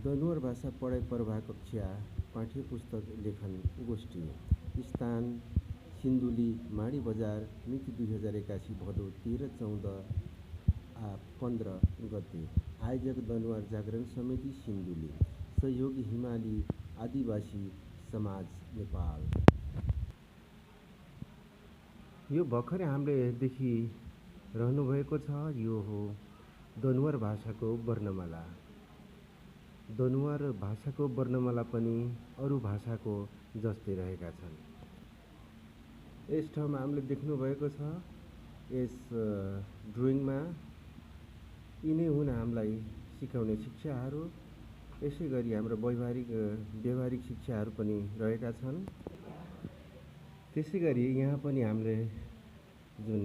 दनुवार भाषा पढाइ प्रवाह कक्षा पाठ्य पुस्तक लेखन गोष्ठी स्थान सिन्धुली माडी बजार मिति 2081 भदौ 13, 14 आ 15 गते। आयोजक दनुवार जागरण समिति सिन्धुली। सहयोगी हिमाली आदिवासी समाज नेपाल। यो भर्खरै हामीले देखिरहनु भएको छ। यो हो दनुवार भाषाको वर्णमाला। दनुवार भाषाको वर्णमाला पनि अरू भाषाको जस्तै रहेका छन्। यस ठाउँमा हामीले देख्नु भएको छ। यस ड्रइङमा यिनै हुन् हामीलाई सिकाउने शिक्षाहरू। यसै गरी हाम्रो व्यावहारिक शिक्षाहरू पनि रहेका छन्। त्यसै गरी यहाँ पनि हामीले जुन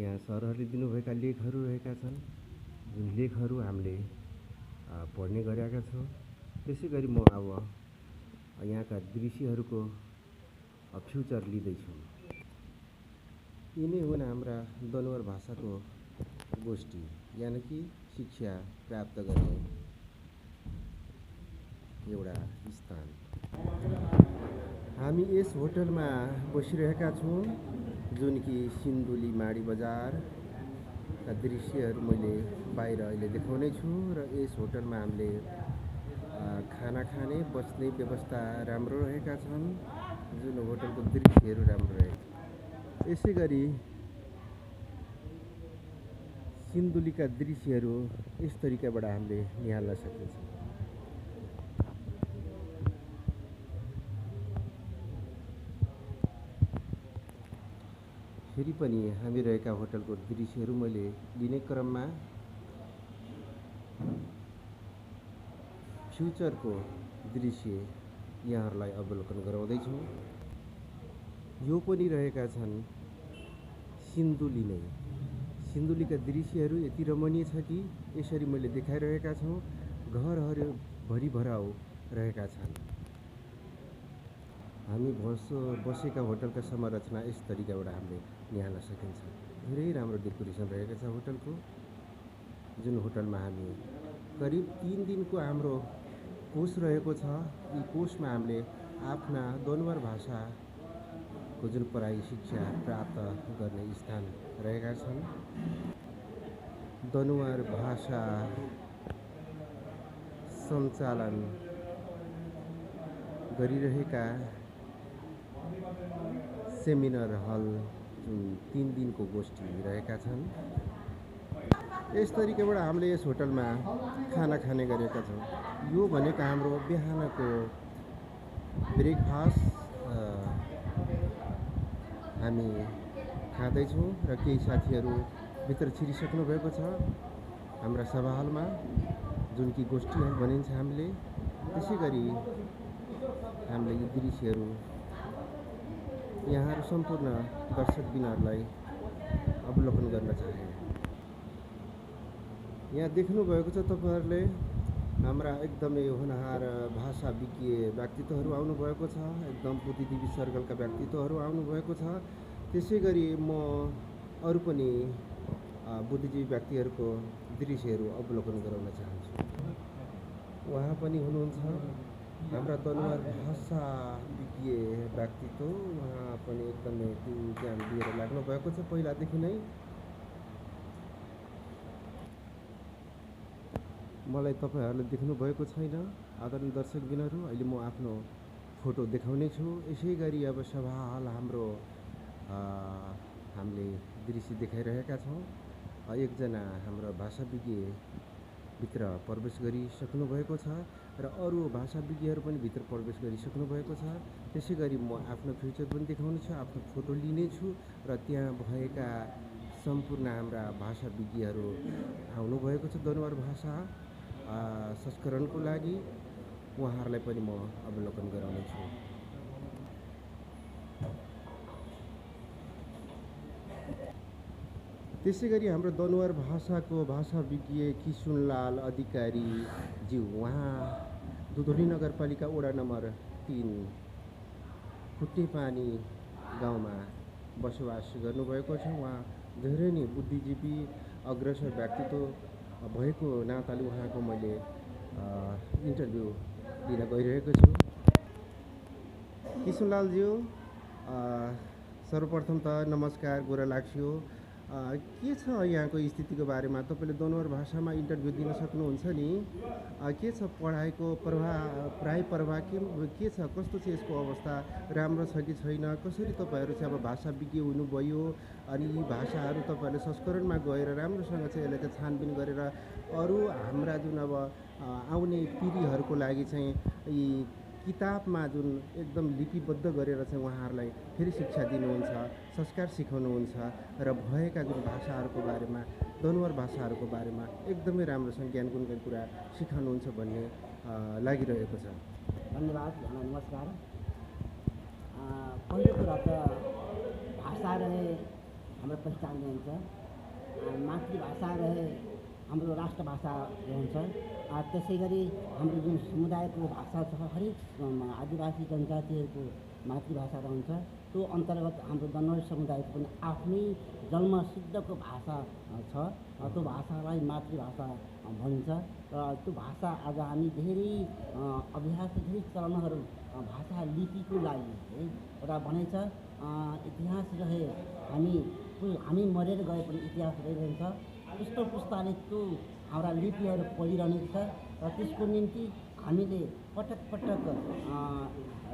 यहाँ सरहरूले दिनुभएका लेखहरू रहेका छन्, जुन लेखहरू हामीले पढ्ने गरेका छौँ। त्यसै गरी म अब यहाँका दृश्यहरूको फ्युचर लिँदैछु। यिनै हुन् हाम्रा दनुवार भाषाको गोष्ठी, यानि कि शिक्षा प्राप्त गर्ने एउटा स्थान। हामी यस होटलमा बसिरहेका छौँ, जुन कि सिन्धुली माडी बजारका दृश्यहरू मैले बाहिर अहिले देखाउने छु। र यस होटलमा हामीले खाना खाने बस्ने व्यवस्था राम्रो रहेका छन्। जुन होटलको दृश्यहरू राम्रो रहेका। यसै गरी सिन्धुलीका दृश्यहरू यस तरिकाबाट हामीले निहाल्न सकिन्छ। फेरि पनि हामी रहेका होटलको दृश्यहरू मैले लिने क्रममा फ्युचरको दृश्य यहाँहरूलाई अवलोकन गराउँदैछु। यो पनि रहेका छन् सिन्धुली नै। सिन्धुलीका दृश्यहरू यति रमणीय छ कि यसरी मैले देखाइरहेका छौँ। घरहरू भरिभराउ रहेका छन्। हामी बसेका होटलका संरचना यस तरिकाबाट हामीले निहाल्न सकिन्छ। धेरै राम्रो डेकोरेसन रहेको छ होटलको। जुन होटलमा हामी करिब 3 दिनको हाम्रो कोर्स रहेको छ। यी कोर्समा हामीले आफ्ना दनुवार भाषाको जुन पढाइ शिक्षा प्राप्त गर्ने स्थान रहेका छन्। दनुवार भाषा सञ्चालन गरिरहेका सेमिनार हल जुन 3 दिनको गोष्ठी रहेका छन्। यस तरिकाबाट हामीले यस होटलमा खाना खाने गरेका छौँ। यो भनेको हाम्रो बिहानको ब्रेकफास्ट हामी खाँदैछौँ र केही साथीहरू भित्र छिरिसक्नु भएको छ हाम्रा सभा हलमा, जुन कि गोष्ठी हल भनिन्छ हामीले। त्यसै गरी हामीले यी दृश्यहरू यहाँहरू सम्पूर्ण दर्शकबिनहरूलाई अवलोकन गर्न चाहे। यहाँ देख्नुभएको छ तपाईँहरूले हाम्रा एकदमै होनहार भाषाविज्ञ व्यक्तित्वहरू आउनुभएको छ। एकदम बुद्धिजीवी सर्कलका व्यक्तित्वहरू आउनुभएको छ। त्यसै गरी म अरू पनि बुद्धिजीवी व्यक्तिहरूको दृश्यहरू अवलोकन गराउन चाहन्छु। उहाँ पनि हुनुहुन्छ हाम्रा दनुवार भाषाविज्ञ व्यक्तित्व। उहाँ पनि एकदमै त्यो ज्ञान दिएर लाग्नु भएको छ पहिलादेखि नै। मलाई तपाईँहरूले देख्नुभएको छैन आदरणीय दर्शकबिनहरू। अहिले म आफ्नो फोटो देखाउने छु। यसै गरी अब सभा हल हाम्रो हामीले दृश्य देखाइरहेका छौँ। एकजना हाम्रो भाषाविज्ञ भित्र प्रवेश गरिसक्नु भएको छ र अरू भाषाविज्ञहरू पनि भित्र प्रवेश गरिसक्नु भएको छ। त्यसै गरी म आफ्नो फ्युचर पनि देखाउने छु, आफ्नो फोटो लिनेछु र त्यहाँ भएका सम्पूर्ण हाम्रा भाषाविज्ञहरू आउनुभएको छ दनुवार भाषा संस्करणको लागि। उहाँहरूलाई पनि म अवलोकन गराउनेछु। त्यसै गरी हाम्रो दनुवार भाषाको भाषाविज्ञ किशुनलाल अधिकारी ज्यू, उहाँ दुधौली नगरपालिका वडा नम्बर 3 कुट्टेपानी गाउँमा बसोबास गर्नुभएको छ। उहाँ धेरै नै बुद्धिजीवी अग्रसर व्यक्तित्व भएको नाताले उहाँको मैले इन्टरभ्यू दिन गइरहेको छु। किशुनलालज्यू, सर्वप्रथम त नमस्कार, गोरा लाग्छु। के छ यहाँको स्थितिको बारेमा? तपाईँले दनुवार भाषामा इन्टरभ्यू दिन सक्नुहुन्छ नि। के छ पढाइको प्रवाह के छ? कस्तो छ यसको अवस्था? राम्रो छ कि छैन? कसरी तपाईँहरू चाहिँ अब भाषा विज्ञ हुनुभयो अनि यी भाषाहरू तपाईँहरूले संस्करणमा गएर राम्रोसँग चाहिँ यसलाई चाहिँ छानबिन गरेर अरू हाम्रा जुन अब आउने पिँढीहरूको लागि चाहिँ यी किताबमा जुन एकदम लिपिबद्ध गरेर चाहिँ उहाँहरूलाई फेरि शिक्षा दिनुहुन्छ, संस्कार सिकाउनुहुन्छ र भएका जुन भाषाहरूको बारेमा, दनुवार भाषाहरूको बारेमा एकदमै राम्रोसँग ज्ञान गुणका कुरा सिकाउनुहुन्छ भन्ने लागिरहेको छ। धन्यवाद। नमस्कार। पहिलो कुरा त भाषा रहे हाम्रो पहिचान रहन्छ, मातृभाषा रहे हाम्रो राष्ट्रभाषा रहन्छ। त्यसै गरी हाम्रो जुन समुदायको भाषा छ, हरेक आदिवासी जनजातिहरूको मातृभाषा रहन्छ। त्यो अन्तर्गत हाम्रो दनुवार समुदायको पनि आफ्नै जन्मसिद्धको भाषा छ। त्यो भाषालाई मातृभाषा भनिन्छ र त्यो भाषा आज हामी धेरै अभ्यास, धेरै चलनहरू भाषा लिपिको लागि है एउटा भनाइ छ। इतिहास रहे हामी मरेर गए पनि इतिहास रहिरहन्छ। पुस्ता पुस्ताले त्यो हाम्रा लिपिहरू पढिरहनेछ र त्यसको निम्ति हामीले पटक पटक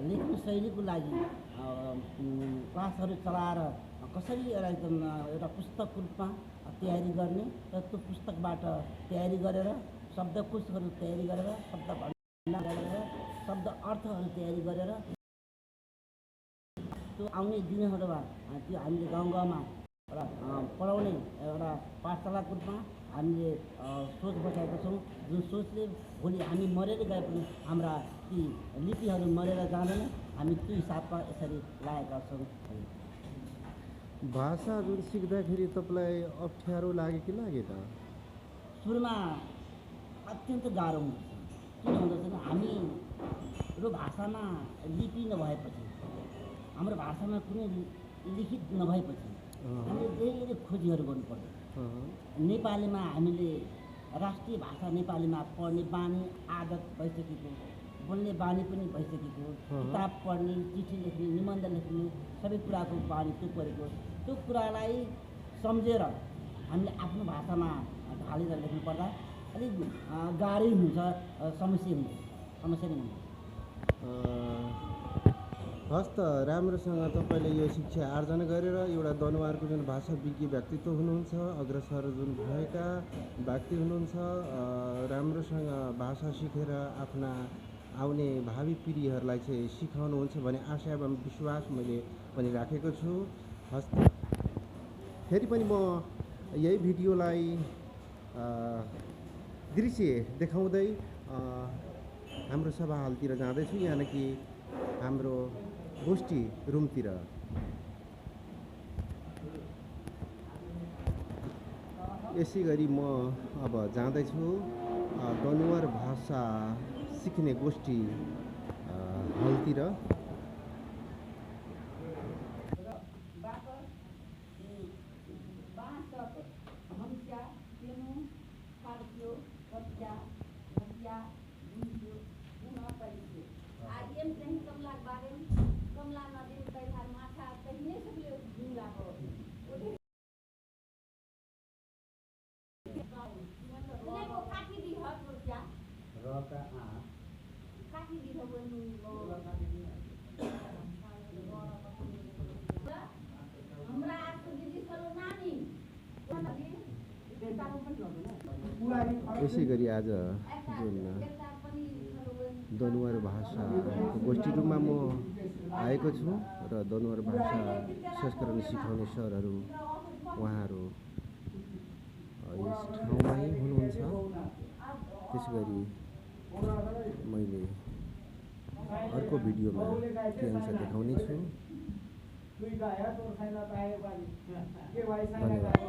लेख्ने शैलीको लागि क्लासहरू चलाएर कसरी एउटा पुस्तकको रूपमा तयारी गर्ने र त्यो पुस्तकबाट तयारी गरेर शब्दकोशहरू तयारी गरेर शब्द अर्थहरू तयारी गरेर त्यो आउने दिनहरूमा त्यो हामीले गाउँ गाउँमा एउटा पढाउने एउटा पाठशालाको रूपमा हामीले सोच बसाएका छौँ। जुन सोचले भोलि हामी मरेर गए पनि हाम्रा ती लिपिहरू मरेर जाँदैन। हामी त्यो हिसाबमा यसरी लागेका छौँ। भाषा जुन सिक्दाखेरि तपाईँलाई अप्ठ्यारो लाग्यो कि लागेन? सुरुमा अत्यन्त गाह्रो हुन्छ। किन भन्दा चाहिँ हाम्रो भाषामा लिपि नभएपछि, हाम्रो भाषामा कुनै लिखित नभएपछि हामीले धेरै खोजीहरू गर्नुपर्छ। नेपालीमा हामीले राष्ट्रिय भाषा नेपालीमा पढ्ने बानी आदत भइसकेको, बोल्ने बानी पनि भइसकेको, किताब पढ्ने, चिठी लेख्ने, निबन्ध लेख्ने सबै कुराको बानी त्यो परेको। त्यो कुरालाई सम्झेर हामीले आफ्नो भाषामा ढालेर लेख्नु पर्दा अलिक गाह्रै हुन्छ, समस्या नै हुन्छ। हस् त, राम्रोसँग तपाईँले यो शिक्षा आर्जन गरेर एउटा दनुवारको जुन भाषा विज्ञ व्यक्तित्व हुनुहुन्छ, अग्रसर जुन भएका व्यक्ति हुनुहुन्छ, राम्रोसँग भाषा सिकेर आफ्ना आउने भावी पिँढीहरूलाई चाहिँ सिकाउनुहुन्छ भन्ने आशा एवं विश्वास मैले पनि राखेको छु। हस् त, फेरि पनि म यही भिडियोलाई दृश्य देखाउँदै हाम्रो सभा हलतिर जाँदैछु, यानि कि हाम्रो गोष्ठी रुमतिर। यसै गरी म अब जाँदैछु दनुवार भाषा सिक्ने गोष्ठी हलतिर। यसै गरी आज जुन दनुवार भाषाको गोष्ठी रूपमा म आएको छु र दनुवार भाषा संस्करण सिकाउने सरहरू उहाँहरू यस ठाउँमै हुनुहुन्छ। त्यसै गरी मैले अर्को भिडियोमा के अंश देखाउने छु। धन्यवाद।